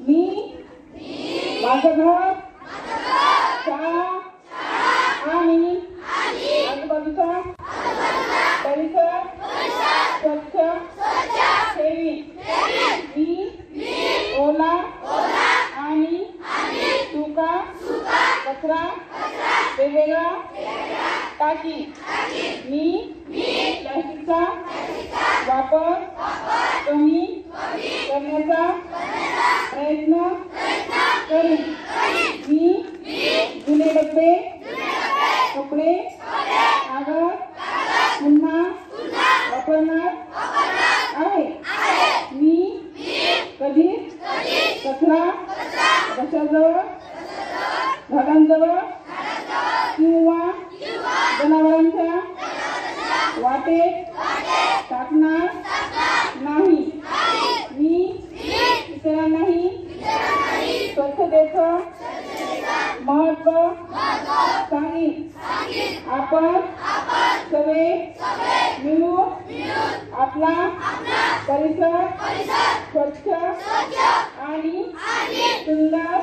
मी माझं घर, शाळा आणि आजूबाजूचा परिसर स्वच्छ ठेवीन. मी ओला आणि सुका कचरा वेगवेगळा टाकीन. मी प्लास्टिकचा वापर कमी करण्याचा प्रयत्न करीन. मी जुने डबे कपडे कागद पुन्हा वापरणार आहे. मी कधीच कचरा रस्त्याजवळ झाडांजवळ किंवा जनावरांच्या वाटेत टाकणार नाही. मी इतरांनाही स्वच्छतेचं महत्त्व सांगेन. आपण सगळे मिळून आपला परिसर स्वच्छ आणि सुंदर